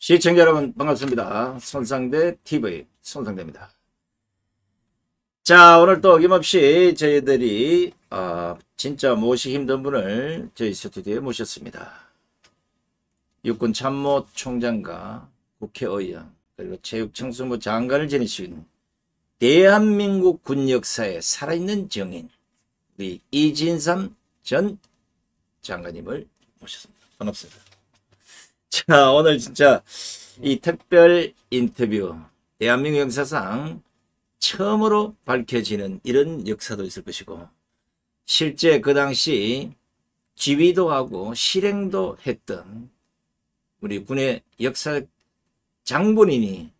시청자 여러분 반갑습니다. 손상대 TV 손상대입니다. 자, 오늘 또 어김없이 저희들이 진짜 모시기 힘든 분을 저희 스튜디오에 모셨습니다. 육군 참모총장과 국회의원 그리고 체육청소부 장관을 지내신 대한민국 군 역사의 살아있는 정인 우리 이진삼 전 장관님을 모셨습니다. 반갑습니다. 자, 오늘 진짜 이 특별 인터뷰 대한민국 역사상 처음으로 밝혀지는 이런 역사도 있을 것이고 실제 그 당시 지휘도 하고 실행도 했던 우리 군의 역사 장본인이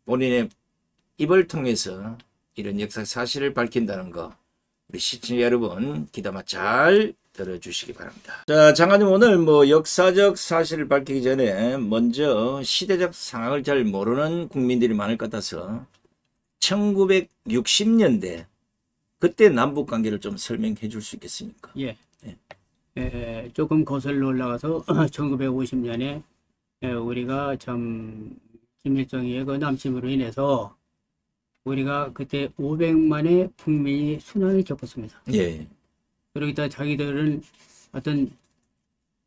본인의 입을 통해서 이런 역사 사실을 밝힌다는 거 우리 시청자 여러분 귀담아 잘 들어주시기 바랍니다. 자, 장관님 오늘 뭐 역사적 사실을 밝히기 전에 먼저 시대적 상황을 잘 모르는 국민들이 많을 것 같아서 1960년대 그때 남북 관계를 좀 설명해 줄 수 있겠습니까? 예. 조금 거슬러 올라가서 1950년에 우리가 참 김일성의 그 남침으로 인해서 우리가 그때 500만의 국민이 순환을 겪었습니다. 예. 그러기다 자기들은 어떤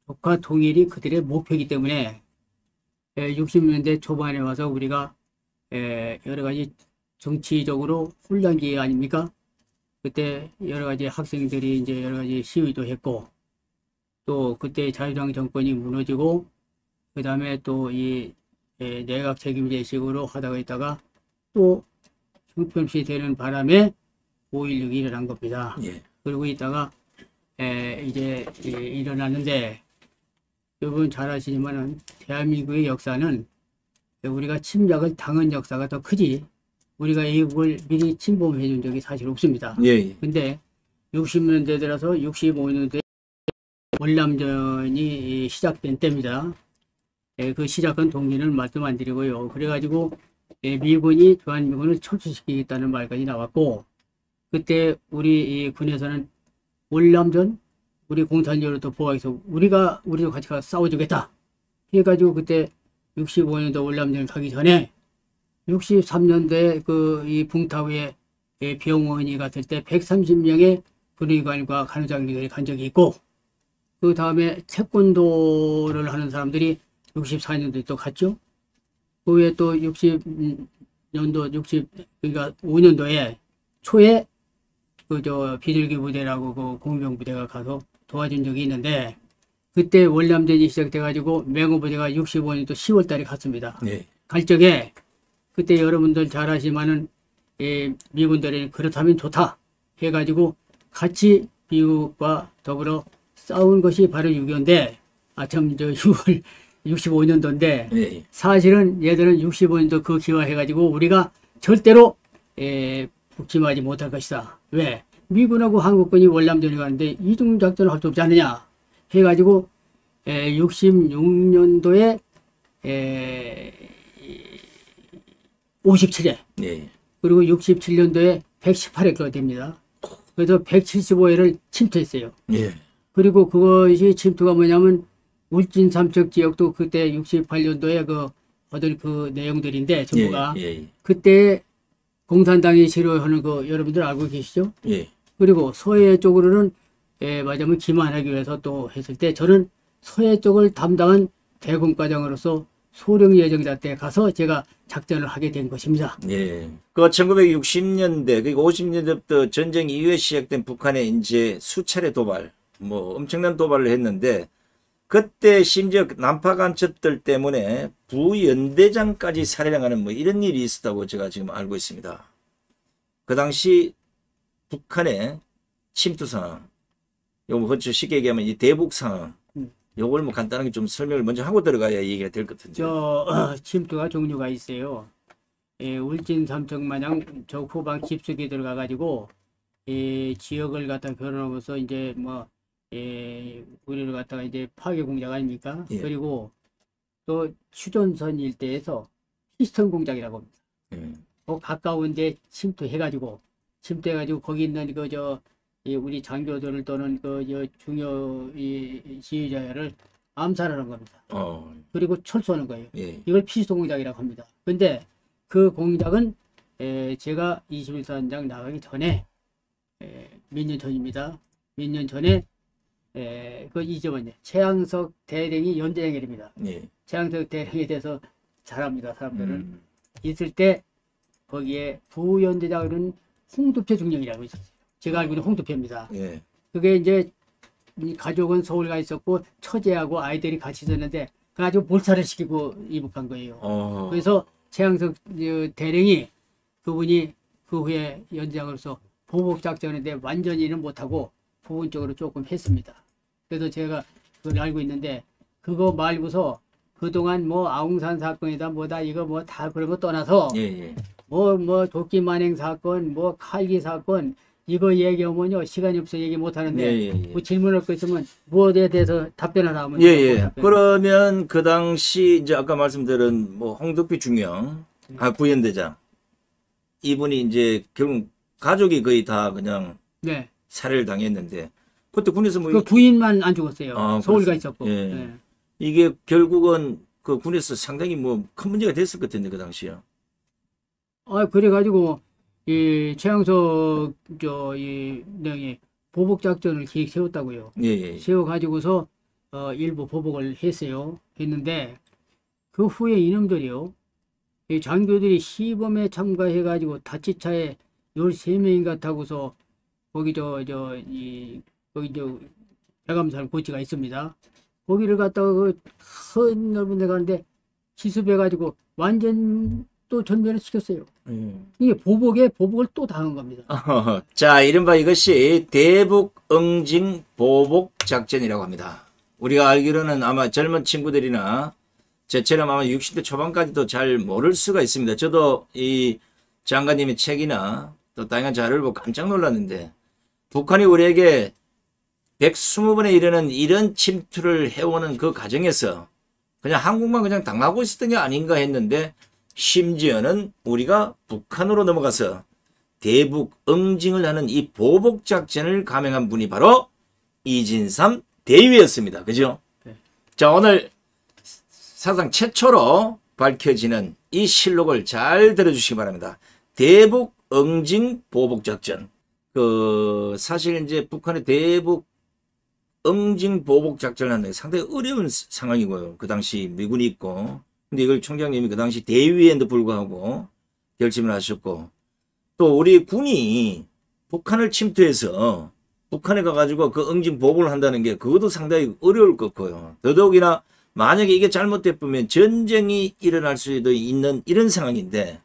조카 통일이 그들의 목표이기 때문에 60년대 초반에 와서 우리가 여러 가지 정치적으로 혼란기 아닙니까? 그때 여러 가지 학생들이 이제 여러 가지 시위도 했고 또 그때 자유당 정권이 무너지고 그 다음에 또 이 내각 책임제식으로 하다가 있다가 또 형편없이 되는 바람에 5.16이 일어난 겁니다. 예. 그러고 있다가 이제 일어났는데 여러분 잘 아시지만은 대한민국의 역사는 우리가 침략을 당한 역사가 더 크지 우리가 이국을 미리 침범해 준 적이 사실 없습니다. 예. 근데 60년대 들어서 65년도에 월남전이 시작된 때입니다. 그 시작한 동기는 말씀 안 드리고요. 그래가지고 미군이 대한민국을 철수시키겠다는 말까지 나왔고 그때 우리 이 군에서는 월남전 우리 공산주의로 또 보호해서 우리도 같이 가서 싸워주겠다 해가지고 그때 65년도 월남전을 가기 전에 63년도에 그 이 붕타우에 병원이 갔을 때 130명의 군의관과 간호장교들이 간 적이 있고 그 다음에 태권도를 하는 사람들이 64년도에 또 갔죠. 그 후에 또 60년도 그러니까 5년도에 초에 그 비둘기 부대라고 그 공병 부대가 가서 도와준 적이 있는데 그때 월남전이 시작돼 가지고 맹호 부대가 65년도 10월 달에 갔습니다. 네. 갈 적에 그때 여러분들 잘 아시지만은 미군들이 그렇다면 좋다 해 가지고 같이 미국과 더불어 싸운 것이 바로 6.25인데 참 저 6월 65년도인데 네. 사실은 얘들은 65년도 그 기화해 가지고 우리가 절대로 북침하지 못할 것이다. 왜? 미군하고 한국군이 월남전에 가는데 이중작전을 할 수 없지 않느냐 해가지고 66년도에 57회 네. 그리고 67년도에 118회가 됩니다. 그래서 175회를 침투했어요. 예. 그리고 그것이 침투가 뭐냐면 울진 삼척 지역도 그때 68년도에 그 어떤 그 내용들인데 전부가 그때 공산당이 싫어하는 거 여러분들 알고 계시죠? 예. 그리고 서해 쪽으로는 말하자면 기만하기 위해서 또 했을 때 저는 서해 쪽을 담당한 대공과장으로서 소령 예정자 때 가서 제가 작전을 하게 된 것입니다. 예. 그 1960년대 그리고 50년대부터 전쟁 이후에 시작된 북한의 이제 수차례 도발 뭐 엄청난 도발을 했는데 그때 심지어 난파 간첩들 때문에 부연대장까지 살해당하는 뭐 이런 일이 있었다고 제가 지금 알고 있습니다. 그 당시 북한의 침투 상황, 요거 쉽게 얘기하면 이 대북 상황, 요걸 뭐 간단하게 좀 설명을 먼저 하고 들어가야 얘기가 될 것 같은데. 침투가 종류가 있어요. 울진 삼척 마냥 저 후방 깊숙이 들어가 가지고 지역을 갖다 결혼하면서 이제 뭐 우리를 갖다가 이제 파괴 공작 아닙니까? 예. 그리고 또 휴전선 일대에서 피스톤 공작이라고 합니다. 그 가까운데 침투해가지고 거기 있는 우리 장교들을 또는 중요 지휘자를 암살하는 겁니다. 그리고 철수하는 거예요. 예. 이걸 피시동작이라고 합니다. 근데 그 공작은 제가 21사단장 나가기 전에 몇 년 전입니다. 몇 년 전에 그 잊어버렸네. 최양석 대령이 연대장이 됩니다. 예. 최양석 대령에 대해서 잘 압니다. 사람들은. 있을 때 거기에 부연대장은 홍두표 중령이라고 있었어요. 제가 알고 있는 홍두표입니다. 예. 그게 이제 이 가족은 서울 가 있었고 처제하고 아이들이 같이 있었는데 그래가지고 몰살을 시키고 이북한 거예요. 그래서 최양석 대령이 그분이 그 후에 연장으로서 보복작전인데 완전히는 못하고 부분적으로 조금 했습니다. 그래서 제가 그걸 알고 있는데 그거 말고서 그동안 뭐 아웅산 사건이다 뭐다 이거 뭐 다 그런 거 떠나서 뭐 도끼 만행 사건 뭐 칼기 사건 이거 얘기하면요 시간이 없어 얘기 못 하는데 뭐 질문할 거 있으면 무엇에 대해서 답변을 하면 그러면 그 당시 이제 아까 말씀드린 뭐 홍두표 중령 부연대장 이분이 이제 결국 가족이 거의 다 그냥 살해를 당했는데 그때 군에서 뭐 그 부인만 안 죽었어요. 서울 가 있었고. 이게 결국은 그 군에서 상당히 뭐 큰 문제가 됐을 것 같은데 그 당시에. 그래가지고 이 최양석 이 명이 보복 작전을 계획 세웠다고요. 세워가지고서 일부 보복을 했어요. 했는데 그 후에 이놈들이요. 이 장교들이 시범에 참가해가지고 다치차에 13명인가 타고서 거기 거기 대감산 고치가 있습니다. 거기를 갔다가 그 큰 넓은 데 가는데 기습해가지고 완전 또 전멸을 시켰어요. 이게 보복을 또 당한 겁니다. 자, 이른바 이것이 대북 응징 보복 작전이라고 합니다. 우리가 알기로는 아마 젊은 친구들이나 저처럼 아마 60대 초반까지도 잘 모를 수가 있습니다. 저도 이 장관님의 책이나 또 다양한 자료를 보고 깜짝 놀랐는데 북한이 우리에게 120번에 이르는 이런 침투를 해오는 그 과정에서 그냥 한국만 그냥 당하고 있었던 게 아닌가 했는데 심지어는 우리가 북한으로 넘어가서 대북 응징을 하는 이 보복 작전을 감행한 분이 바로 이진삼 대위였습니다. 그죠? 자, 오늘 사상 최초로 밝혀지는 이 실록을 잘 들어주시기 바랍니다. 대북 응징 보복 작전. 사실 이제 북한의 대북 응징 보복 작전을 하는 게 상당히 어려운 상황이고요. 그 당시 미군이 있고. 근데 이걸 총장님이 그 당시 대위에도 불구하고 결심을 하셨고, 또 우리 군이 북한을 침투해서 북한에 가가지고 그 응징 보복을 한다는 게 그것도 상당히 어려울 것 같고요. 더더욱이나 만약에 이게 잘못됐으면 전쟁이 일어날 수도 있는 이런 상황인데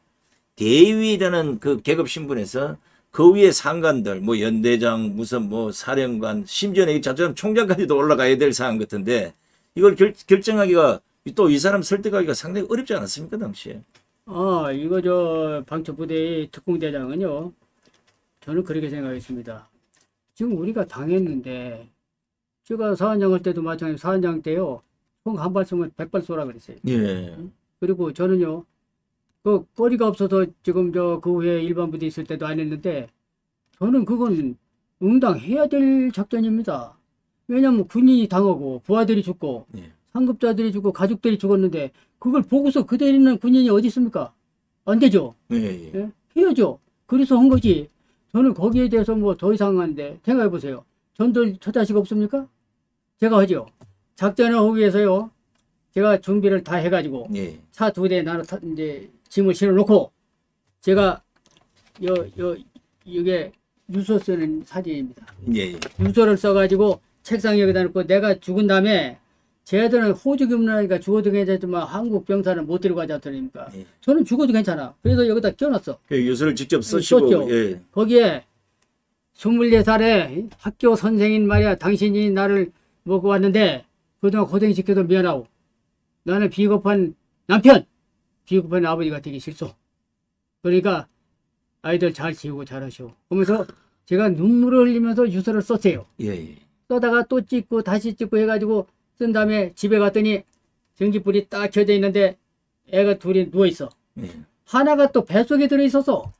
대위라는 그 계급 신분에서 그 위에 상관들, 뭐 연대장, 무슨 뭐 사령관, 심지어는 이 자처럼 총장까지도 올라가야 될 상황 같은데 이걸 결정하기가 또 이 사람 설득하기가 상당히 어렵지 않았습니까 당시에? 이거 방첩부대의 특공대장은요. 저는 그렇게 생각했습니다. 지금 우리가 당했는데 제가 사단장 할 때도 마찬가지로 사단장 때요. 총 한 발 쏘면 100발 쏘라 그랬어요. 그리고 저는요. 그 거리가 없어서 지금 그 후에 일반 부대 있을 때도 안 했는데 저는 그건 응당해야 될 작전입니다. 왜냐하면 군인이 당하고 부하들이 죽고 상급자들이 죽고 가족들이 죽었는데 그걸 보고서 그대로 있는 군인이 어디 있습니까? 안 되죠. 해야죠. 그래서 한 거지. 저는 거기에 대해서 뭐 더 이상한데 생각해 보세요. 전들 저 자식 없습니까? 제가 하죠. 작전을 하기 위해서요. 제가 준비를 다 해가지고 차 2대 나눠 이제 짐을 실어놓고 제가 이게 유서 쓰는 사진입니다. 유서를 써가지고 책상 여기다 놓고 내가 죽은 다음에 쟤들은 호주 금나니까 죽어도 괜찮지만 한국 병사는 못 데리고 가지 않습니까? 저는 죽어도 괜찮아. 그래서 여기다 껴놨어. 유서를 직접 쓰시고. 거기에 24살에 학교 선생인 말이야. 당신이 나를 먹고 왔는데 그동안 고생시켜서 미안하고 나는 비겁한 남편, 비겁한 아버지가 되기 싫소. 그러니까 아이들 잘 키우고 잘하시오. 그러면서 제가 눈물을 흘리면서 유서를 썼어요. 써다가 또 찍고 다시 찍고 해가지고 쓴 다음에 집에 갔더니 전기불이 딱 켜져 있는데 애가 둘이 누워있어. 하나가 또 뱃속에 들어있었어.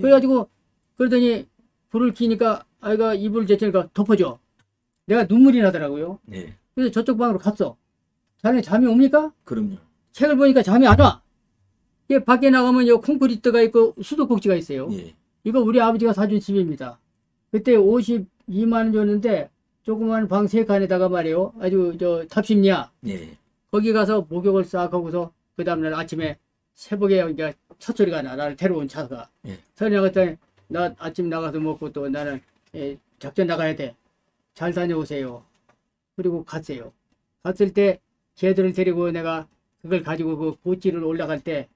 그래가지고 그러더니 불을 켜니까 아이가 이불 제치니까 덮어줘. 내가 눈물이 나더라고요. 그래서 저쪽 방으로 갔어. 자네 잠이 옵니까? 그럼요. 책을 보니까 잠이 안 와. 이게 밖에 나가면 요 콘크리트가 있고 수도꼭지가 있어요. 예. 이거 우리 아버지가 사준 집입니다. 그때 52만 원 줬는데 조그만 방 3칸에다가 말이에요. 아주 저 탑심리야. 예. 거기 가서 목욕을 싹 하고서 그 다음날 아침에 새벽에 이제 첫 소리가 나. 나를 데려온 차가. 예. 서리 나갔더니 나 아침 나가서 먹고 또 나는 작전 나가야 돼. 잘 다녀오세요. 그리고 갔어요. 갔을 때 걔들을 데리고 내가 그걸 가지고 그 고지를 올라갈 때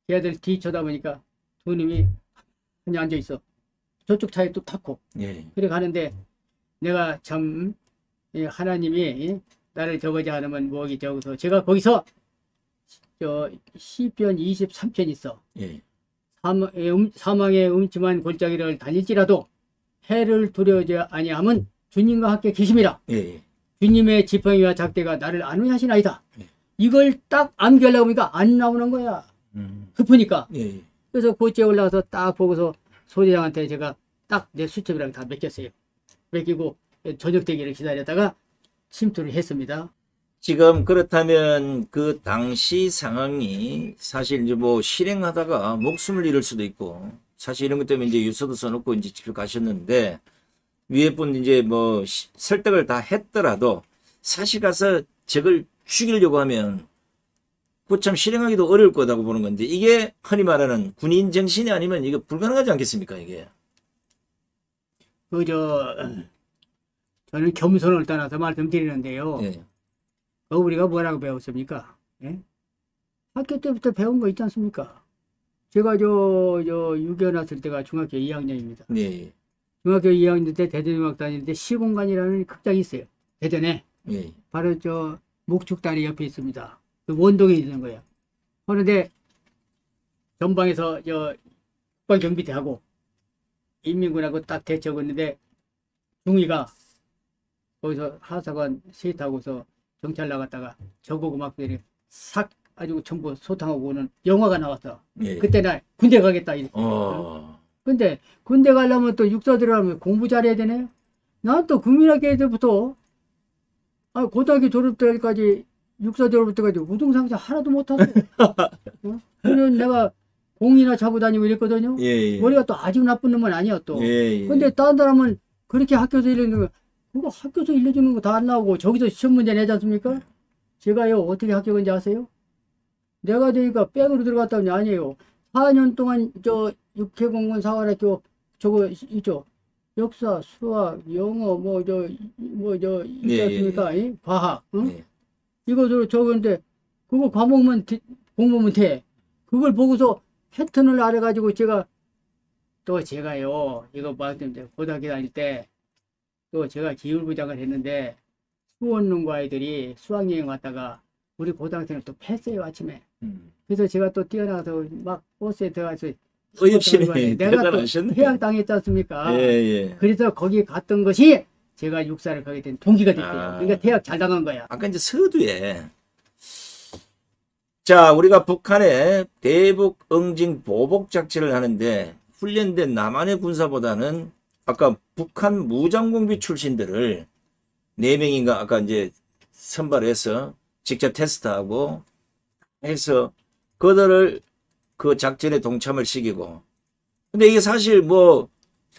걔들 뒤 쳐다보니까 두 놈이 그냥 앉아 있어. 저쪽 차에 또 탔고. 예. 그래 가는데 내가 참 하나님이 나를 저거지 않으면 뭐기 저기서 제가 거기서 저 시편 23편 있어. 예. 사망의 음침한 골짜기를 다닐지라도 해를 두려워하지 아니함은 주님과 함께 계심이라. 예. 주님의 지팡이와 작대가 나를 안위하시나이다. 예. 이걸 딱 암기하려고 하니까 안 나오는 거야. 급하니까. 예. 그래서 고지에 올라가서 딱 보고서 소대장한테 제가 딱 내 수첩이랑 다 맡겼어요. 맡기고 저녁 대기를 기다렸다가 침투를 했습니다. 지금 그렇다면 그 당시 상황이 사실 이제 뭐 실행하다가 목숨을 잃을 수도 있고 사실 이런 것 때문에 이제 유서도 써놓고 이제 집에 가셨는데 위에 분 이제 뭐 설득을 다 했더라도 사실 가서 적을 죽이려고 하면 그 참 실행하기도 어려울 거다고 보는 건데 이게 흔히 말하는 군인 정신이 아니면 이거 불가능하지 않겠습니까 이게? 저는 겸손을 떠나서 말씀드리는데요. 예. 우리가 뭐라고 배웠습니까? 예? 학교 때부터 배운 거 있지 않습니까? 제가 유교 났을 때가 중학교 2학년입니다. 예. 중학교 2학년 때 대전음악 다니는데 시공간이라는 극장이 있어요. 대전에. 예. 바로 저 목축다리 옆에 있습니다. 그 원동에 있는 거예요. 그런데 전방에서 국방경비대하고 인민군하고 딱 대처했는데 중위가 거기서 하사관 셋하고서 경찰 나갔다가 저보고 막 싹 아주 전부 소탕하고 오는 영화가 나왔어. 예. 그때 나 군대 가겠다 이렇게. 근데 군대 가려면 또 육사 들어가면 공부 잘해야 되네. 난 또 국민학교 때부터 고등학교 졸업 때까지 육사 졸업 때까지 우등상자 하나도 못 탔어. 그래서 내가 공이나 차고 다니고 이랬거든요. 예. 머리가 또 아주 나쁜 놈은 아니야 또. 예. 근데 다른 사람은 그렇게 학교에서 일러주는 거, 그거 학교에서 일러주는 거 다 안 나오고 저기서 시험 문제 내지 않습니까? 제가요 어떻게 합격한지 아세요? 내가 되니까 백으로 들어갔다는 게 아니에요. 4년 동안 저 육해공군 사관학교 저거 있죠. 역사, 수학, 영어 있지 않습니까? 예. 과학, 응? 예. 이거로 적었는데 그거 과목만 공부면 돼. 그걸 보고서 패턴을 알아가지고 제가요 이거 말씀드려 고등학교 다닐 때 또 제가 기울부장을 했는데 수원농구 아이들이 수학여행 왔다가 우리 고등학생을 또 패스해요 아침에. 그래서 제가 또 뛰어나가서 막 버스에 들어가서 어이없이네. 내가 또 대단하셨네. 퇴학당했지 않습니까? 예. 그래서 거기 갔던 것이 제가 육사를 가게 된 동기가 됐어요. 아. 그러니까 퇴학 잘 당한 거야. 아까 이제 서두에 자 우리가 북한의 대북 응징 보복 작전을 하는데 훈련된 남한의 군사보다는 아까 북한 무장공비 출신들을 4명인가 아까 이제 선발해서 직접 테스트하고 해서 그들을 그 작전에 동참을 시키고 근데 이게 사실 뭐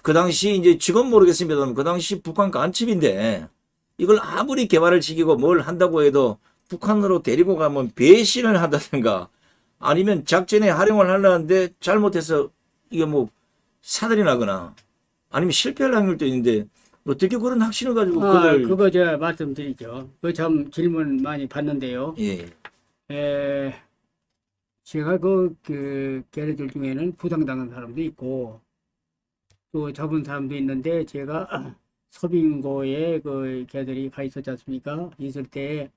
그 당시 이제 지금 모르겠습니다만 그 당시 북한 간첩인데 이걸 아무리 개발을 시키고 뭘 한다고 해도 북한으로 데리고 가면 배신을 한다든가 아니면 작전에 활용을 하려는데 잘못해서 이게 뭐 사달이 나거나 아니면 실패할 확률도 있는데 어떻게 그런 확신을 가지고 그거 제가 말씀드리죠. 그 참 질문 많이 받는데요. 예. 제가 걔네들 중에는 부상당한 사람도 있고 또 잡은 사람도 있는데 제가 서빙고에 걔들이 가 있었지 않습니까? 있을 때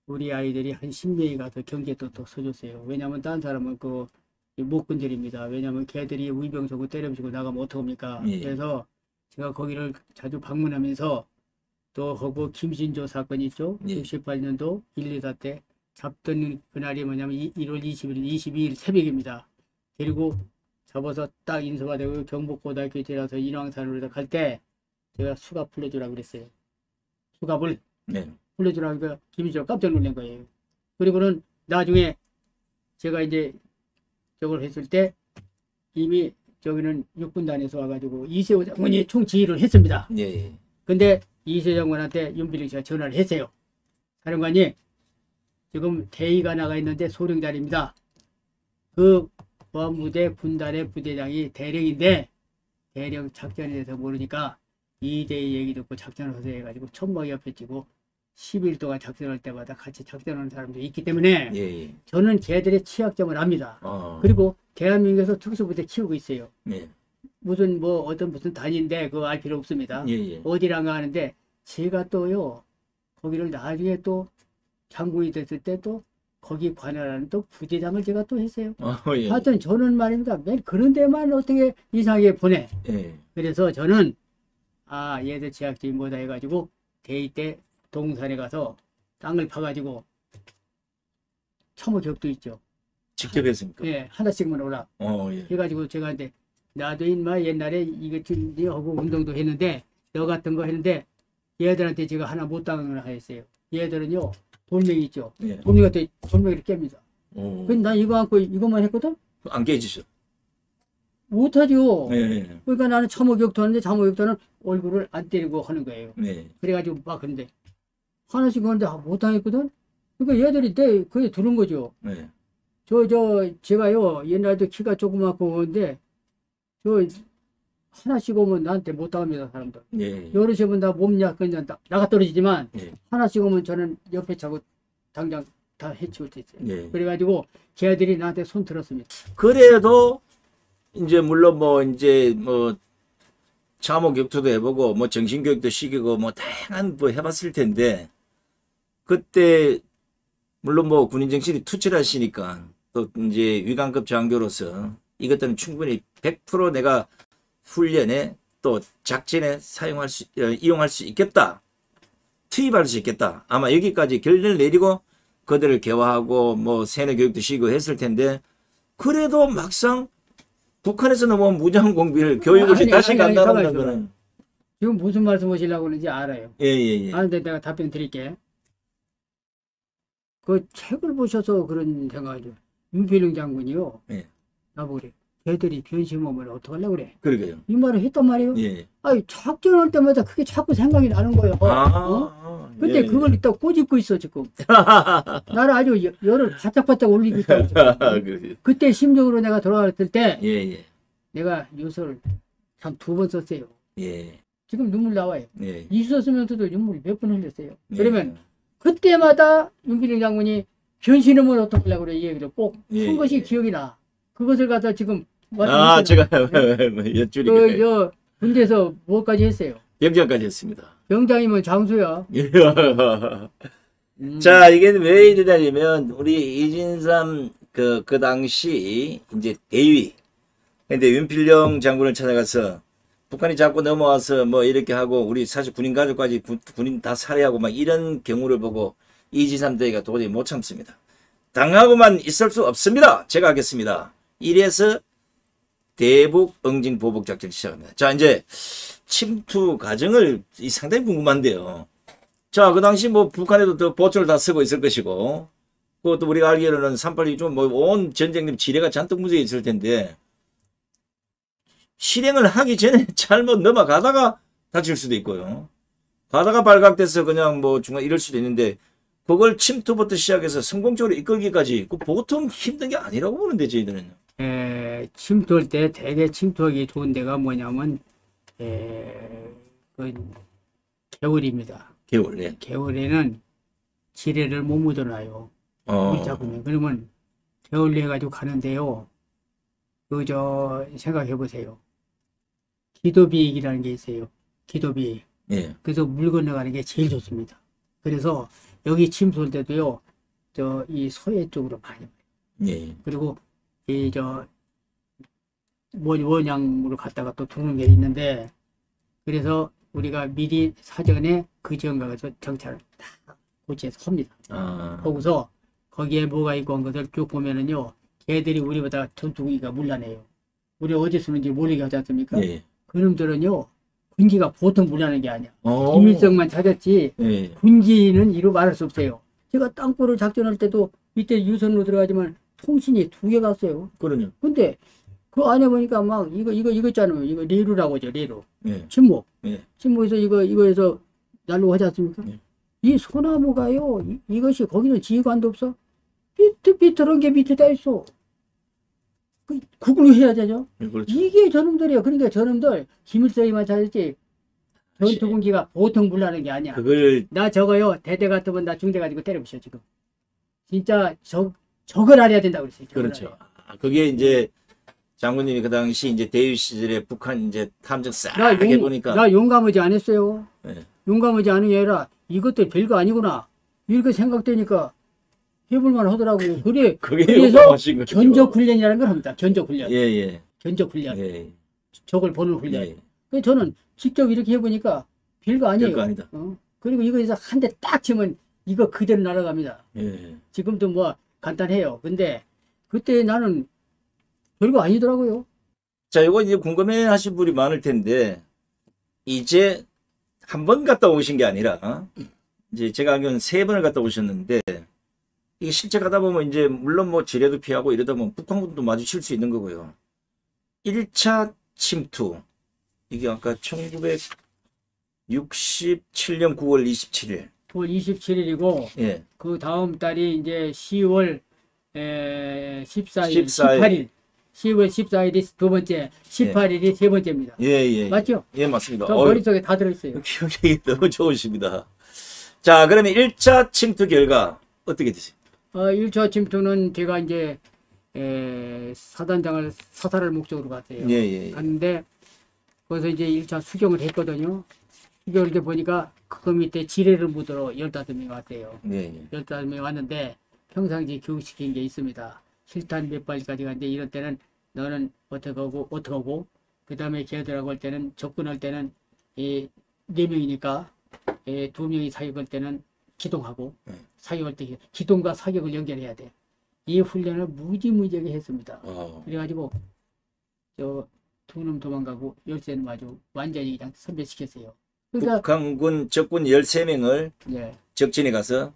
우리 아이들이 한 10명이 가서 경계도 또 서줬어요. 왜냐면 다른 사람은 못 건드립니다. 왜냐면 걔들이 우의병 쏘고 때려치고 나가면 어떡합니까? 예. 그래서 제가 거기를 자주 방문하면서 또 하고 김신조 사건 있죠? 예. 68년도 1, 2사 때 잡던 그날이 뭐냐면 1월 20일, 22일 새벽입니다. 그리고 잡아서 딱 인서받고 경북고등학교에 데려서 인왕산으로 갈 때 제가 수갑 풀려주라고 그랬어요. 수갑을. 네. 불러주라니까 김일주가 깜짝 놀란 거예요. 그리고는 나중에 제가 이제 저걸 했을 때 이미 저기는 육군단에서 와가지고 이세호 장군이 총지휘를 했습니다. 예, 예. 근데 이세호 장군한테 윤필용 씨가 전화를 했어요. 사령관님, 지금 대의가 나가 있는데 소령자리입니다. 그 보안부대 군단의 부대장이 대령인데 대령 작전에 대해서 모르니까 이대의 얘기 듣고 작전을 하세요 해가지고 천막 옆에 찍고 10일 동안 작전할 때마다 같이 작전하는 사람도 있기 때문에 예, 예. 저는 걔들의 취약점을 압니다. 그리고 대한민국에서 특수부대 키우고 있어요. 예. 무슨 뭐 어떤 무슨 단인데 그거 알 필요 없습니다. 예, 예. 어디란가 하는데 제가 또요 거기를 나중에 또 장군이 됐을 때 또 거기 관할하는 또 부대장을 제가 또 했어요. 예. 하여튼 저는 말입니다. 맨 그런 데만 어떻게 이상하게 보내. 예. 그래서 저는 아 얘들 제약적이 뭐다 해가지고 대의 때 동산에 가서 땅을 파가지고 참호격도 있죠. 직접 했습니까? 예, 하나씩만 오라. 예. 해가지고 제가 이제 나도 인마 옛날에 이거 하고 운동도 했는데 너 같은 거 했는데 얘들한테 제가 하나 못 당하거나 했어요. 얘들은요 돌멩이 있죠. 예. 돌멩이를 깹니다. 근데 난 이거 안고 이것만 했거든. 안 깨지죠. 못하죠. 예. 그러니까 나는 참호격도 하는데 참호격도는 얼굴을 안 때리고 하는 거예요. 예. 그래가지고 막 그런데 하나씩 하는데 못 당했거든. 그러니까 얘들이 내 그에 두는 거죠. 예. 제가요 옛날에도 키가 조그맣고 그런데 하나씩 오면 나한테 못 당합니다 사람들. 예. 여럿이 오면 나 몸 약간 나가 떨어지지만 예. 하나씩 오면 저는 옆에 차고 당장 다 해치울 수 있어요. 예. 그래가지고 걔들이 나한테 손 들었습니다. 그래도 이제 물론 뭐 이제 뭐 참호 격투도 해보고 뭐 정신교육도 시키고 뭐 다양한 뭐 해봤을 텐데 그때 물론 뭐 군인 정신이 투철하시니까 또 이제 위관급 장교로서 이것들은 충분히 100% 내가 훈련에 또 작전에 이용할 수 있겠다. 투입할 수 있겠다. 아마 여기까지 결론을 내리고 그들을 개화하고 뭐 세뇌 교육도 시키고 했을 텐데 그래도 막상 북한에서 넘어온 무장공비를 교육을 다시 간다는 거는 지금 무슨 말씀 하시려고 하는지 알아요. 예. 아는데 내가 답변 드릴게. 그 책을 보셔서 그런 생각이죠. 윤필용 장군이요. 예. 나보고 그래. 걔들이 변심 오면 어떡하려고 그래. 그러게요. 이 말을 했단 말이에요. 예. 아니 작전할 때마다 그게 자꾸 생각이 나는 거예요. 근데 예. 그걸 또 꼬집고 있어 지금. 나를 아주 열을 바짝바짝 올리고 있다고. 지금. 그때 심정으로 내가 돌아갔을 때 예. 내가 요소를 참 2번 썼어요. 예. 지금 눈물 나와요. 예. 이수 썼으면서도 눈물 몇 번 흘렸어요. 예. 그러면 그때마다 윤필용 장군이 변신하면 어떡하려고 그래 이 얘기를 꼭 예. 한 것이 기억이 나. 그것을 갖다 지금 제가 여쭈리가 군대에서 뭐까지 했어요? 병장까지 했습니다. 병장이면 장수야. 자, 이게 왜 이러냐면 우리 이진삼 그 당시 이제 대위 근데 윤필용 장군을 찾아가서 북한이 자꾸 넘어와서 뭐 이렇게 하고 우리 사실 군인 가족까지 군인 다 살해하고 막 이런 경우를 보고 이진삼 대위가 도저히 못 참습니다. 당하고만 있을 수 없습니다. 제가 하겠습니다. 이래서 대북 응징 보복 작전을 시작합니다. 자, 이제 침투 과정을 상당히 궁금한데요. 자, 그 당시 뭐 북한에도 또 보초를 다 쓰고 있을 것이고 그것도 우리가 알기로는 3.8이 뭐 온 전쟁님 지뢰가 잔뜩 묻어 있을 텐데 실행을 하기 전에 잘못 넘어가다가 다칠 수도 있고요. 가다가 발각돼서 그냥 뭐 중간 이럴 수도 있는데 그걸 침투부터 시작해서 성공적으로 이끌기까지 그 보통 힘든 게 아니라고 보는데 저희들은. 침투할 때 되게 침투하기 좋은 데가 뭐냐면 그 겨울입니다. 겨울, 예. 겨울에는 지뢰를 못 묻어놔요. 물 잡으면. 그러면 겨울로 해가지고 가는데요. 생각해 보세요. 기도비익이라는 게 있어요. 기도비익. 예. 그래서 물 건너가는 게 제일 좋습니다. 그래서 여기 침투할 때도요. 이 서해 쪽으로 많이 와요. 예. 그리고 원양으로 갔다가 또 두는 게 있는데 그래서 우리가 미리 사전에 그 지역 가서 정찰을 다 고치해서 섭니다. 거기서 거기에 뭐가 있고 한 것을 쭉 보면은요. 걔들이 우리보다 전투기가 물란해요. 우리 어디 쓰는지 모르게 하지 않습니까? 예. 그놈들은요. 군기가 보통 불나는 게 아니야. 오. 김일성만 찾았지 예. 군기는 이루 말할 수 없어요. 제가 땅굴을 작전할 때도 밑에 유선으로 들어가지만 통신이 2개 갔어요. 그러냐. 근데 그 안에 보니까 막 이거 있잖아요. 이거 레루라고 하죠. 레루. 예. 침묵. 예. 침묵에서 이거에서 날로 하지 않습니까? 예. 이 소나무가요. 이것이 거기는 지휘관도 없어. 비틀비틀한 게 밑에 다 있어. 그걸로 해야 되죠. 예, 그렇죠. 이게 저놈들이에요. 그러니까 저놈들 김일성이만 찾았지 전투군기가 보통 불나는 게 아니야. 그걸 나 저거요. 대대 같으면 나 중대 가지고 때려부셔 지금. 진짜 저걸 알아야 된다고 그랬어요. 저걸 그렇죠. 알아야. 그게 이제 장군님이 그 당시 이제 대유 시절에 북한 이제 탐정 싹 나 해보니까 나 용감하지 안 했어요. 예. 용감하지 않은 게 아니라 이것도 별거 아니구나. 이렇게 생각되니까 해볼만 하더라고요. 그래, 그게 그래서 용감하신 거죠. 견적 훈련이라는 걸 합니다. 견적 훈련. 예, 예. 견적 훈련. 예. 적을 보는 훈련. 예. 그래서 저는 직접 이렇게 해보니까 별거 아니에요. 별거 아니다. 그리고 이거에서 한 대 딱 치면 이거 그대로 날아갑니다. 예. 지금도 뭐 간단해요. 근데 그때 나는 별거 아니더라고요. 자, 이거 이제 궁금해 하신 분이 많을 텐데, 이제 한 번 갔다 오신 게 아니라, 이제 제가 알기로는 3번을 갔다 오셨는데, 이게 실제 가다 보면 이제 물론 뭐 지뢰도 피하고 이러다 보면 북한군도 마주칠 수 있는 거고요. 1차 침투. 이게 아까 1967년 9월 27일. 9월 27일이고, 예. 그 다음 달이 이제 10월 14일, 14일. 18일. 10월 14일이 두 번째, 18일이 세 번째입니다. 예, 예. 맞죠? 예, 맞습니다. 저 머릿속에 다 들어있어요. 기억력이 너무 좋으십니다. 자, 그러면 1차 침투 결과 어떻게 되세요? 1차 침투는 제가 이제 사단장을 사살할 목적으로 갔어요. 예, 예. 갔는데 거기서 이제 1차 수경을 했거든요. 수경을 때 보니까 그 밑에 지뢰를 묻으러 15명이 왔대요. 예, 예. 15명이 왔는데 평상시 교육시킨 게 있습니다. 실탄 몇 발까지 갔는데 이럴 때는 너는 어떻게 하고 그 다음에 걔들하고 할 때는 접근할 때는 4명이니까 2명이 사격할 때는 기동하고 사격할 때 기동과 사격을 연결해야 돼. 이 훈련을 무지무지하게 했습니다. 그래가지고 저 2놈 도망가고 13는 아주 완전히 그냥 선별시켰어요. 그러니까 북한군 적군 13명을 예, 적진에 가서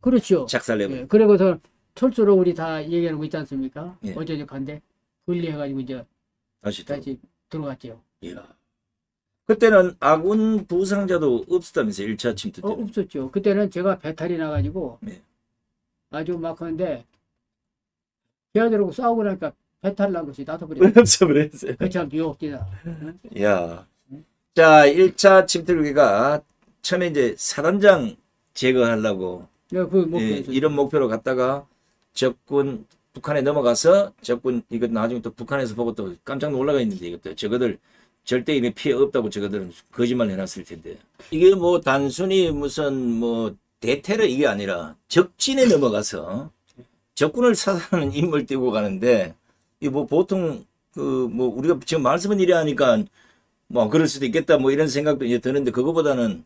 그렇죠. 작살내버려. 예, 그리고서 철수로 우리 다 얘기하는 거 있지 않습니까? 예. 어저녁한데 분리해가지고 이제 다시 또. 다시 들어갔죠. 이야. 그때는 아군 부상자도 없었다면서요, 1차 침투 때. 없었죠. 그때는 제가 배탈이 나가지고 네. 아주 막 하는데 걔들하고 싸우고 나니까 배탈 난 것이 나도 그래. 없어 그랬어요. 그참 미혹기다. 야. 자, 1차 침투기가 처음에 이제 사단장 제거하려고 그 목표. 이런 목표로 갔다가 적군 북한에 넘어가서 적군 이거 나중에 또 북한에서 보고 또 깜짝 놀라가 있는데 이것도 저거들 절대 이게 피해 없다고 저거들은 거짓말 해놨을 텐데 이게 뭐 단순히 무슨 뭐 대테러 이게 아니라 적진에 넘어가서 적군을 사살하는 임무를 띄고 가는데 이 뭐 보통 그 뭐 우리가 지금 말씀은 이래 하니까 뭐 그럴 수도 있겠다 뭐 이런 생각도 이제 드는데 그거보다는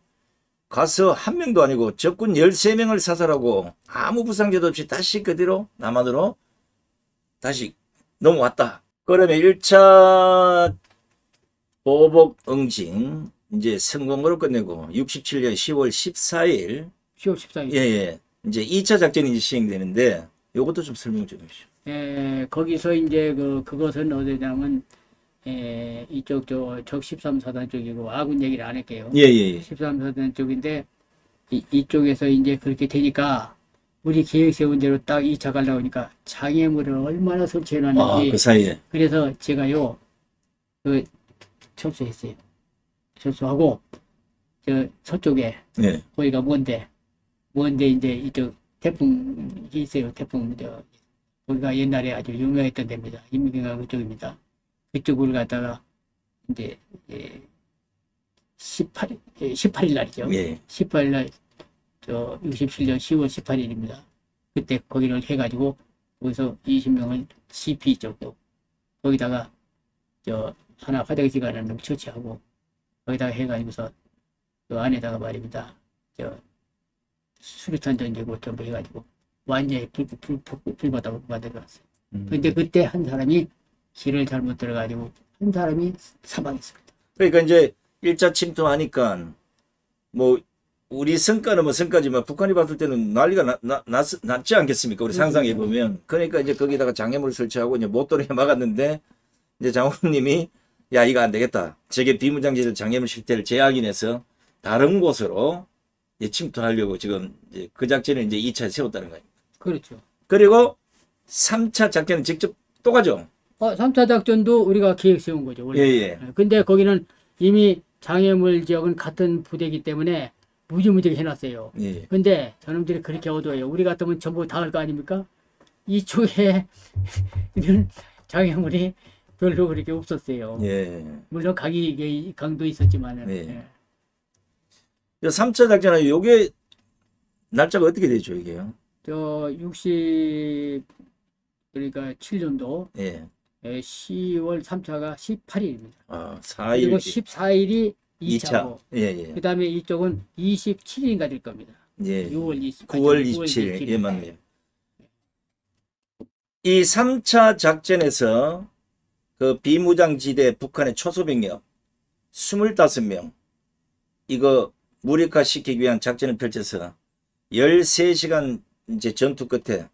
가서 한 명도 아니고 적군 13명을 사살하고 아무 부상자도 없이 다시 그대로 남한으로 다시 넘어왔다. 그러면 1차 보복 응징 이제 성공으로 끝내고 67년 10월 14일 10월 14일. 예. 이제 2차 작전이 이제 시행되는데 요것도 좀 설명 좀 해주시죠. 거기서 이제 그것은 어디냐면 이쪽 적 13사단 쪽이고 아군 얘기를 안 할게요. 예. 13사단 쪽인데 이쪽에서 이제 그렇게 되니까 우리 계획 세운 대로 딱 2차 가려고 하니까 장애물을 얼마나 설치해 놨는지 그 사이에 그래서 제가요 철수했어요. 철수하고 저 서쪽에 예. 거기가 뭔데 이제 이쪽 태풍이 있어요. 태풍 거기가 옛날에 아주 유명했던 데입니다. 인민공화국 그쪽입니다. 그쪽을 갔다가 이제 18일 날이죠. 예. 18일 날 67년 10월 18일입니다. 그때 거기를 해가지고 거기서 20명을 CP 쪽도 거기다가 하나 화장실 가는 놈 처치하고 거기다가 해가지고서 그 안에다가 말입니다. 수류탄 던지고 전부 해가지고 완전히 불바다로 만들어놨어요. 근데 그때 한 사람이 길을 잘못 들어가지고 한 사람이 사망했습니다. 그러니까 이제 1차 침투하니까 뭐 우리 성과는 뭐 성과지만 북한이 봤을 때는 난리가 났지 않겠습니까? 우리 상상해 보면. 그러니까 이제 거기다가 장애물을 설치하고 이제 못 들어오게 막았는데 이제 장군님이 야 이거 안 되겠다. 저게 비무장지대 장애물 실태를 재확인해서 다른 곳으로 이제 침투하려고 지금 이제 그 작전을 이제 2차에 세웠다는 거예요. 그렇죠. 그리고 3차 작전은 직접 또 가죠. 3차 작전도 우리가 계획 세운 거죠. 원래. 예. 근데 거기는 이미 장애물 지역은 같은 부대이기 때문에 무지무지하게 해놨어요. 예. 근데 저놈들이 그렇게 어두워요. 우리 같으면 전부 다 할 거 아닙니까? 이쪽에는 장애물이 별로 그렇게 없었어요. 예. 물론 각이 강도 있었지만은. 예. 3차 작전은 요게 날짜가 어떻게 되죠, 이게요? 저 60, 그러니까 7년도 예. 10월 3차가 18일입니다. 아, 그리고 4일. 14일이 2차고, 예, 예. 그 다음에 이쪽은 27일인가 될 겁니다. 예. 6월 27일. 9월 27일. 예, 맞네요. 이 3차 작전에서 그 비무장지대 북한의 초소병력 25명 이거 무력화시키기 위한 작전을 펼쳐서 13시간 이제 전투 끝에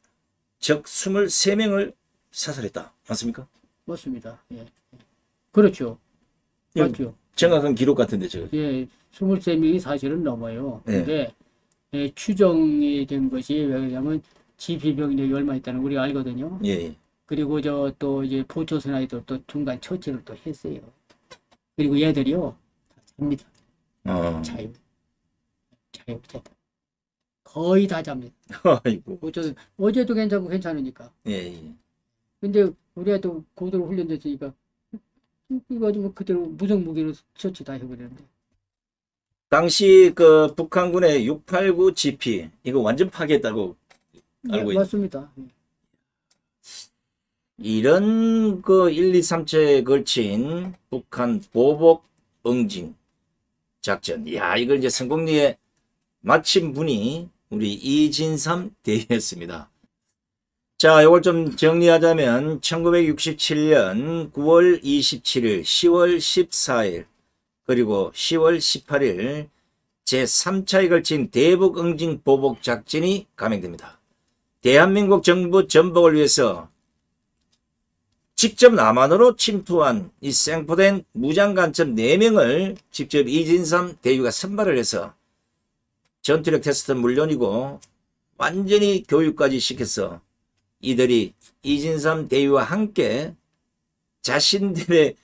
적 23명을 사살했다. 맞습니까? 맞습니다. 예. 그렇죠. 예, 맞죠. 정확한 기록 같은데 저. 예, 23명이 사실은 넘어요. 예. 근데 추정이 된 것이 왜냐면 지휘병력이 얼마 있다는 우리가 알거든요. 예. 그리고 저 또 이제 보초선 아이들 또 중간 처치를 또 했어요. 그리고 얘들이요 다 잡니다. 자유. 거의 다 잡니다. 아이고. 어제도 괜찮고 괜찮으니까. 예, 예. 근데 우리가 또 고도로 훈련됐으니까 이거 가지고 그대로 무성 무기로 처치 다 해버렸는데. 당시 그 북한군의 689 GP 이거 완전 파괴했다고 알고 있는. 맞습니다. 이런 그 1, 2, 3차에 걸친 북한 보복 응징 작전. 야, 이걸 이제 성공리에 마친 분이 우리 이진삼 대위였습니다. 자, 이걸 좀 정리하자면 1967년 9월 27일, 10월 14일, 그리고 10월 18일 제3차에 걸친 대북 응징 보복 작전이 감행됩니다. 대한민국 정부 전복을 위해서 직접 남한으로 침투한 이 생포된 무장간첩 4명을 직접 이진삼 대위가 선발을 해서 전투력 테스트는 물론이고 완전히 교육까지 시켜서 이들이 이진삼 대위와 함께 자신들의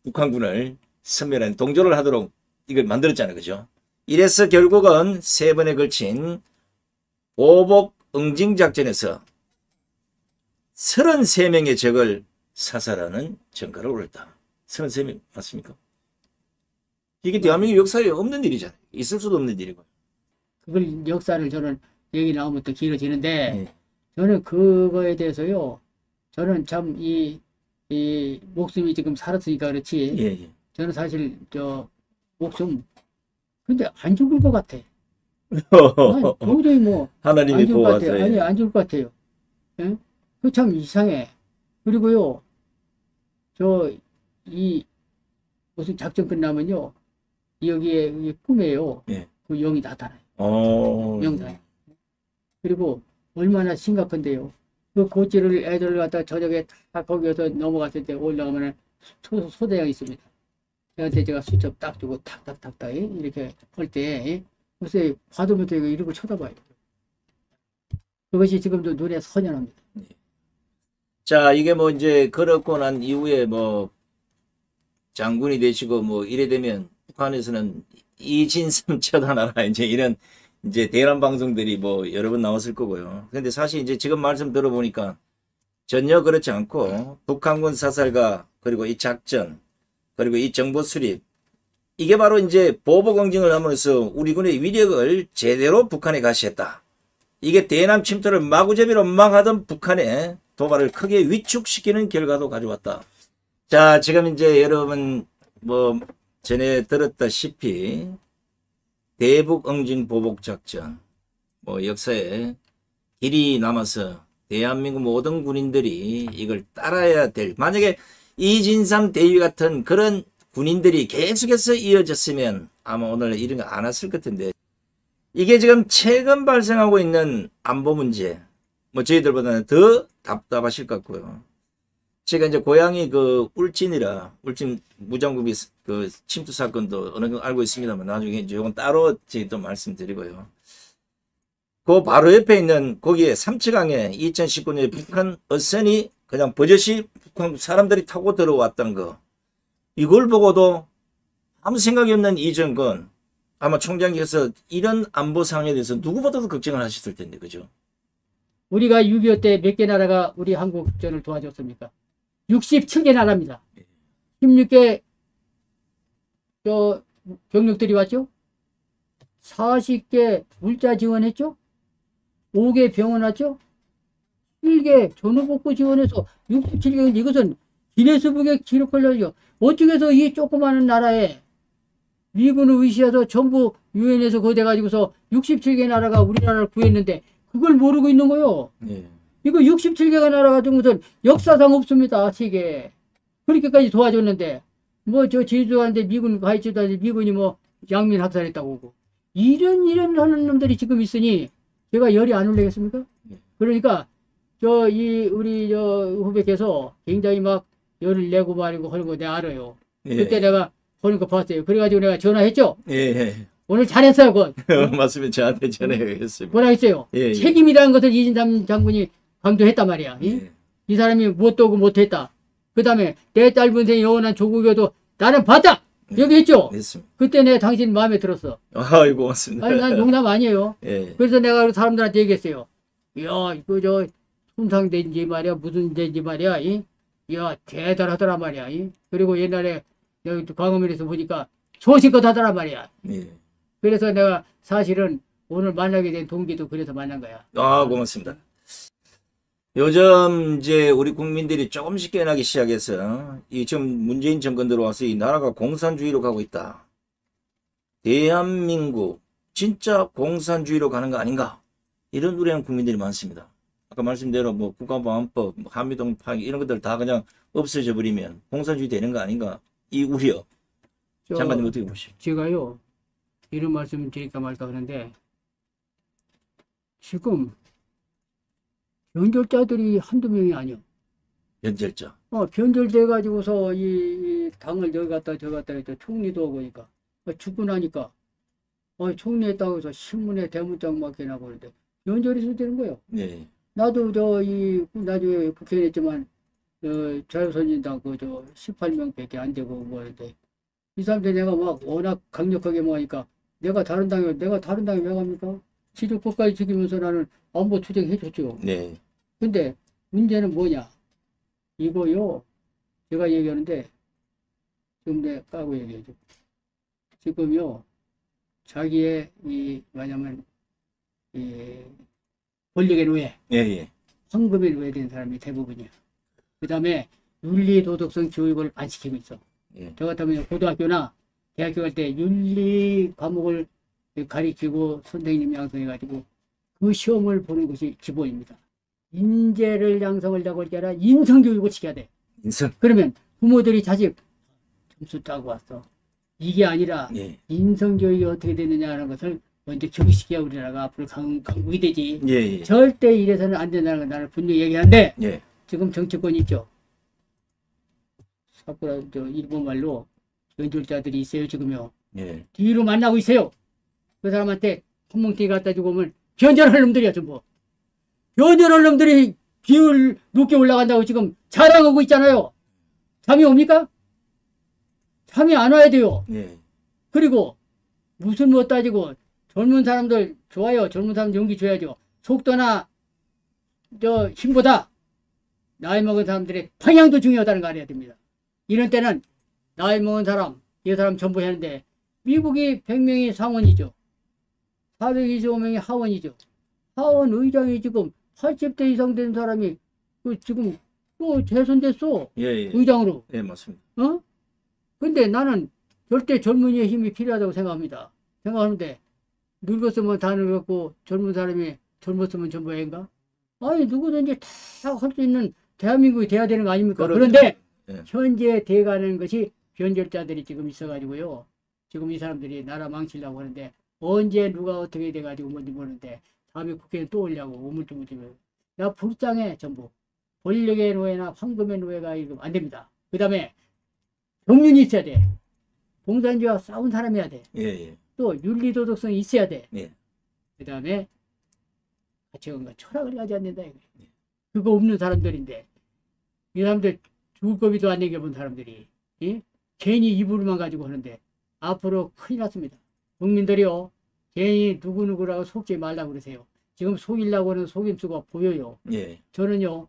북한군을 섬멸한 동조를 하도록 이걸 만들었잖아요. 그죠? 이래서 결국은 3번에 걸친 보복 응징 작전에서 33명의 적을 사살하는 전가를 올렸다. 33명 맞습니까? 이게 대한민국 역사에 없는 일이잖아요. 있을 수도 없는 일이고. 그걸 역사를 저는 얘기 나오면 또 길어지는데 예. 저는 그거에 대해서요. 저는 참 이 목숨이 지금 살았으니까 그렇지. 예, 예. 저는 사실 저 목숨 근데 안 죽을 것 같아. 아니, 도저히 뭐 안 하나님이 죽을 것 같아요. 보호하세요. 아니 안 죽을 것 같아요. 예? 그 참 이상해. 그리고요. 이 무슨 작전 끝나면요. 여기에 꿈에요. 예. 그 영이 나타나요. 영상. 그리고 얼마나 심각한데요. 그 고지를 애들 갖다 저녁에 다 거기에서 넘어갔을 때 올라가면은 소대장이 있습니다. 저한테 제가 수첩 딱 주고 탁탁탁탁 이렇게 할 때 글쎄 봐도 못해 이러고 쳐다봐요. 그것이 지금도 눈에 선연합니다. 자, 이게 뭐 이제 그렇고 난 이후에 뭐 장군이 되시고 뭐 이래 되면 북한에서는 이진삼 처단하라 이제 이런 이제 대란 방송들이 뭐 여러 번 나왔을 거고요. 근데 사실 이제 지금 말씀 들어보니까 전혀 그렇지 않고 북한군 사살과 그리고 이 작전 그리고 이 정보 수립 이게 바로 이제 보복 응징을 함으로써 우리 군의 위력을 제대로 북한에 가시했다. 이게 대남 침투를 마구잡이로 막 하던 북한의 도발을 크게 위축시키는 결과도 가져왔다. 자, 지금 이제 여러분 뭐 전에 들었다시피 대북 응징 보복 작전 뭐 역사에 길이 남아서 대한민국 모든 군인들이 이걸 따라야 될 만약에 이진삼 대위 같은 그런 군인들이 계속해서 이어졌으면 아마 오늘 이런 거 안 왔을 것 같은데, 이게 지금 최근 발생하고 있는 안보 문제, 뭐 저희들보다는 더 답답하실 것 같고요. 제가 이제 고향이 그 울진이라, 울진 무장급이 그 침투 사건도 어느 정도 알고 있습니다만, 나중에 이제 이건 따로 제가 또 말씀드리고요. 그 바로 옆에 있는 거기에 삼치강에 2019년에 북한 어선이 그냥 버젓이 북한 사람들이 타고 들어왔던 거, 이걸 보고도 아무 생각이 없는 이정건 아마 총장께서 이런 안보 상황에 대해서 누구보다도 걱정을 하셨을 텐데, 그죠? 우리가 6.25 때 몇 개 나라가 우리 한국전을 도와줬습니까? 67개 나라입니다. 16개 병력들이 왔죠? 40개 물자 지원했죠? 5개 병원 왔죠? 7개 전후복구 지원해서 67개, 이것은 기네스북에 기록을 열죠. 어떻게 해서 이 조그마한 나라에 미군을 의시해서 전부 유엔에서 거대 가지고서 67개 나라가 우리나라를 구했는데 그걸 모르고 있는 거요. 네. 이거 67개가 나라 같은 것은 역사상 없습니다. 세계에. 그렇게까지 도와줬는데 뭐 저 제주도한테 미군 가있지도 않는데 미군이 뭐 양민 학살했다고 하고 이런 하는 놈들이 지금 있으니 제가 열이 안 올리겠습니까? 그러니까 우리 후배께서 굉장히 막 열을 내고 말이고 하는 거 내가 알아요. 예. 그때 내가 보는 거 봤어요. 그래가지고 내가 전화했죠. 예. 오늘 잘했어요, 그건. 맞습니다. 저한테 전해야겠습니다. 뭐라 했어요? 예. 책임이라는 것을 이진삼 장군이 강조했단 말이야. 예. 이 사람이 무엇도 하고 못했다. 그 다음에 내 짧은 생에 영원한 조국이어도 나는 봤다. 여기 했죠. 됐습니다. 그때 내가 당신 마음에 들었어. 아이고, 고맙습니다. 아니 난 농담 아니에요. 예. 그래서 내가 사람들한테 얘기했어요. 야, 이거 손상된지 말이야, 무슨 된지 말이야. 야, 대단하더라 말이야. 그리고 옛날에 여기 광화문에서 보니까 소식껏 하더라 말이야. 예. 그래서 내가 사실은 오늘 만나게 된 동기도 그래서 만난 거야. 아, 고맙습니다. 요즘 이제 우리 국민들이 조금씩 깨어나기 시작해서 이 지금 문재인 정권 들어와서 이 나라가 공산주의로 가고 있다. 대한민국 진짜 공산주의로 가는 거 아닌가? 이런 우려하는 국민들이 많습니다. 아까 말씀대로 뭐 국가보안법, 한미동 파기 이런 것들 다 그냥 없어져 버리면 공산주의 되는 거 아닌가? 이 우려. 장관님 어떻게 보시죠? 제가요 이런 말씀 드릴까 말까 하는데 지금 변절자들이 한두 명이 아니요. 변절자. 변절돼 가지고서 이 당을 여기 갔다 저기 갔다 해서 총리도 오고 그러니까 죽고 나니까 총리했다고 해서 신문에 대문짝 맞게 나고 그러는데 변절이 되는 거예요. 네. 나도 나중에 국회의원 했지만 자유선진당 18명밖에 안 되고 뭐 하는데 이 사람들 내가 막 워낙 강력하게 뭐 하니까 내가 다른 당에 왜 갑니까? 지도국까지 지키면서 나는 안보 투쟁해 줬죠. 네. 근데 문제는 뭐냐? 이거요. 제가 얘기하는데 지금 내가 까고 얘기해줘. 지금요. 자기의 뭐냐면 권력의 노예, 예. 황금의 노예된 사람이 대부분이야. 그 다음에 윤리 도덕성 교육을 안 시키고 있어. 예. 저 같으면 고등학교나 대학교 갈 때 윤리 과목을 가리키고 선생님 양성해가지고 그 시험을 보는 것이 기본입니다. 인재를 양성을 하고 할 게 아니라 인성교육을 시켜야 돼. 인성. 그러면 부모들이 자식 점수 따고 왔어. 이게 아니라 예. 인성교육이 어떻게 되느냐는 것을 먼저 교육시켜야 우리나라가 앞으로 강국이 되지. 예. 절대 이래서는 안 된다는 걸 나는 분명히 얘기하는데 예. 지금 정치권 있죠. 사쿠라 일본 말로 연줄자들이 있어요 지금요. 예. 뒤로 만나고 있어요. 그 사람한테 한뭉티 갖다 주고 오면 변절할 놈들이야 전부. 변절할 놈들이 비율 높게 올라간다고 지금 자랑하고 있잖아요. 잠이 옵니까? 잠이 안 와야 돼요. 예. 그리고 무슨 뭐 따지고 젊은 사람들 좋아요. 젊은 사람 용기 줘야죠. 속도나 힘보다 나이 먹은 사람들의 방향도 중요하다는 거 알아야 됩니다. 이런 때는 나이 먹은 사람, 이 사람 전부 하는데 미국이 100명이 상원이죠. 425명이 하원이죠. 하원 의장이 지금 80대 이상 된 사람이 지금 또 재선됐어. 예. 의장으로. 예, 맞습니다. 근데 나는 절대 젊은이의 힘이 필요하다고 생각합니다. 생각하는데 늙었으면 다 늙었고 젊은 사람이 젊었으면 전부 애인가? 아니 누구든지 다 할 수 있는 대한민국이 돼야 되는 거 아닙니까? 그렇죠. 그런데 예. 현재 돼가는 것이 변절자들이 지금 있어가지고요. 지금 이 사람들이 나라 망치려고 하는데 언제 누가 어떻게 돼가지고 뭔지 모르는데 다음에 국회에 또 오려고 우물쭈물쭈물. 나 불쌍해 전부. 권력의 노예나 황금의 노예가 이거 안 됩니다. 그 다음에 경륜이 있어야 돼. 공산주의와 싸운 사람이어야 돼. 예, 예. 또 윤리도덕성이 있어야 돼. 예. 그 다음에 가치관과 철학을 가져야 된다. 이거. 그거 없는 사람들인데 이 사람들 죽을 거비도 안 내겨본 사람들이 괜히 입으로만 가지고 하는데 앞으로 큰일 났습니다. 국민들이요. 괜히 누구누구라고 속지 말라고 그러세요. 지금 속이려고 하는 속임수가 보여요. 예. 저는요.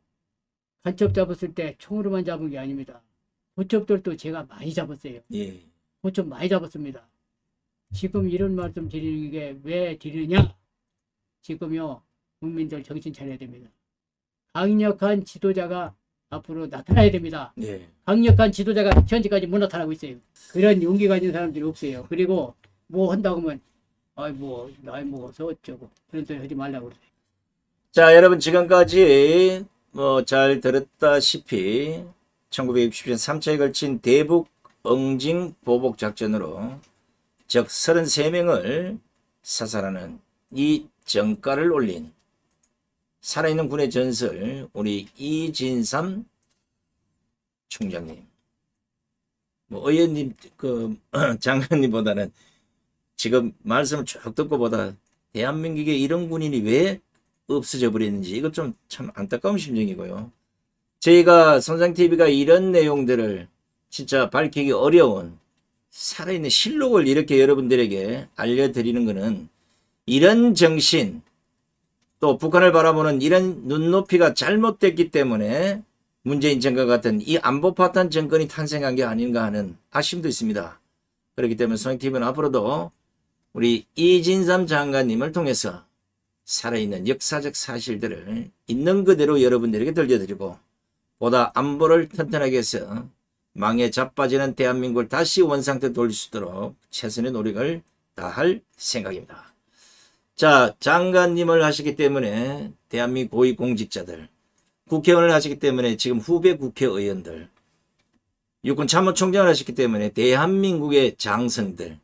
간첩 잡았을 때 총으로만 잡은 게 아닙니다. 고첩들도 제가 많이 잡았어요. 예. 고첩 많이 잡았습니다. 지금 이런 말씀 드리는 게 왜 드리느냐? 지금요. 국민들 정신 차려야 됩니다. 강력한 지도자가 앞으로 나타나야 됩니다. 예. 강력한 지도자가 현재까지 못 나타나고 있어요. 그런 용기 가진 사람들이 없어요. 그리고 뭐 한다고 하면 아이 뭐 나이 먹어서 어쩌고 그런 소리 하지 말라고 그러세요. 자, 여러분 지금까지 뭐 잘 들었다시피 1960년 3차에 걸친 대북 응징 보복 작전으로 적 33명을 사살하는 이 정가를 올린 살아있는 군의 전설 우리 이진삼 총장님, 뭐 의원님 그 장관님보다는 지금 말씀을 쭉 듣고 보다 대한민국에 이런 군인이 왜 없어져 버렸는지 이것 좀 참 안타까운 심정이고요. 저희가 선상TV가 이런 내용들을 진짜 밝히기 어려운 살아있는 실록을 이렇게 여러분들에게 알려드리는 것은 이런 정신 또 북한을 바라보는 이런 눈높이가 잘못됐기 때문에 문재인 정권 같은 이 안보 파탄 정권이 탄생한 게 아닌가 하는 아쉬움도 있습니다. 그렇기 때문에 선상TV는 앞으로도 우리 이진삼 장관님을 통해서 살아있는 역사적 사실들을 있는 그대로 여러분들에게 들려드리고 보다 안보를 튼튼하게 해서 망에 자빠지는 대한민국을 다시 원상태 돌릴 수 있도록 최선의 노력을 다할 생각입니다. 자, 장관님을 하시기 때문에 대한민국 고위공직자들, 국회의원을 하시기 때문에 지금 후배 국회의원들, 육군 참모총장을 하시기 때문에 대한민국의 장성들,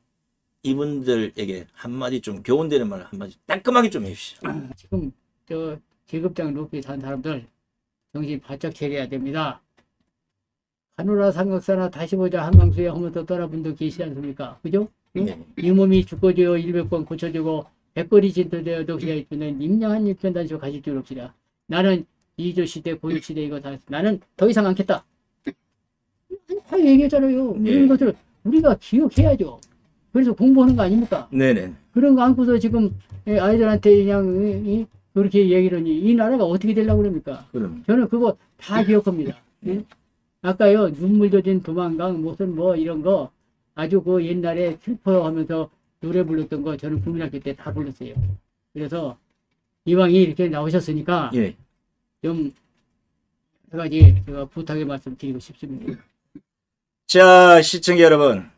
이분들에게 한마디 좀 교훈되는 말 한마디 따끔하게 좀 해주시죠. 지금 저 계급장 높이 산 사람들 정신 바짝 차려야 됩니다. 가노라 삼각사나 다시 보자 한강수에 하면서 떠난 분도 계시지 않습니까? 그죠? 응? 네. 이 몸이 죽어지어 100번 고쳐지고 100거리 진토되어 덕시가 있는 임량한 일편단식으로 가실 줄 없시다. 나는 이조시대 고육시대 이거 다 나는 더 이상 않겠다. 다 얘기했잖아요. 네. 이런 것들을 우리가 기억해야죠. 그래서 공부하는 거 아닙니까? 네네. 그런 거 안고서 지금 아이들한테 그냥 그렇게 얘기를 하니 이 나라가 어떻게 되려고 그럽니까? 그럼. 저는 그거 다 기억합니다. 예? 아까요 눈물 젖은 도망강 무슨 뭐 이런 거 아주 그 옛날에 슬퍼하면서 노래 불렀던 거 저는 국민학교 때 다 불렀어요. 그래서 이왕이 이렇게 나오셨으니까 예. 좀 여러 가지 제가 부탁의 말씀 드리고 싶습니다. 자, 시청자 여러분,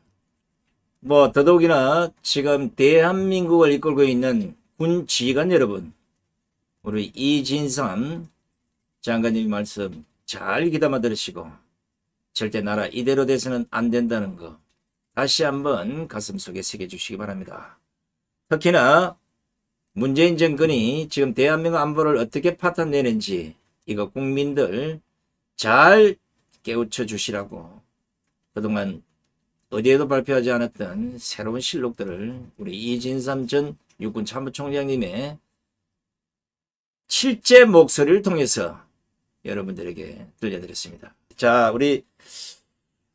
뭐 더더욱이나 지금 대한민국을 이끌고 있는 군 지휘관 여러분, 우리 이진삼 장관님 말씀 잘 귀담아 들으시고 절대 나라 이대로 돼서는 안 된다는 거 다시 한번 가슴속에 새겨주시기 바랍니다. 특히나 문재인 정권이 지금 대한민국 안보를 어떻게 파탄내는지 이거 국민들 잘 깨우쳐 주시라고 그동안 어디에도 발표하지 않았던 새로운 실록들을 우리 이진삼 전 육군 참모총장님의 실제 목소리를 통해서 여러분들에게 들려드렸습니다. 자, 우리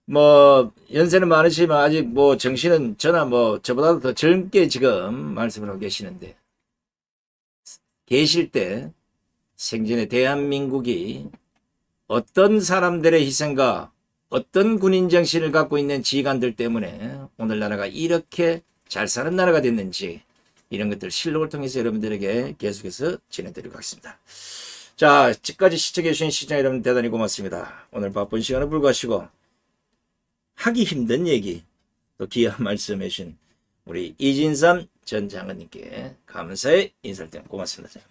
뭐 연세는 많으시지만 아직 뭐 정신은 저나 뭐 저보다도 더 젊게 지금 말씀을 하고 계시는데 계실 때 생전에 대한민국이 어떤 사람들의 희생과 어떤 군인 정신을 갖고 있는 지휘관들 때문에 오늘 나라가 이렇게 잘 사는 나라가 됐는지 이런 것들 실록을 통해서 여러분들에게 계속해서 전해드리고 가겠습니다. 자, 지금까지 시청해 주신 시청자 여러분 대단히 고맙습니다. 오늘 바쁜 시간을 불구하시고 하기 힘든 얘기 또 귀한 말씀해 주신 우리 이진삼 전 장관님께 감사의 인사를 드립니다. 고맙습니다.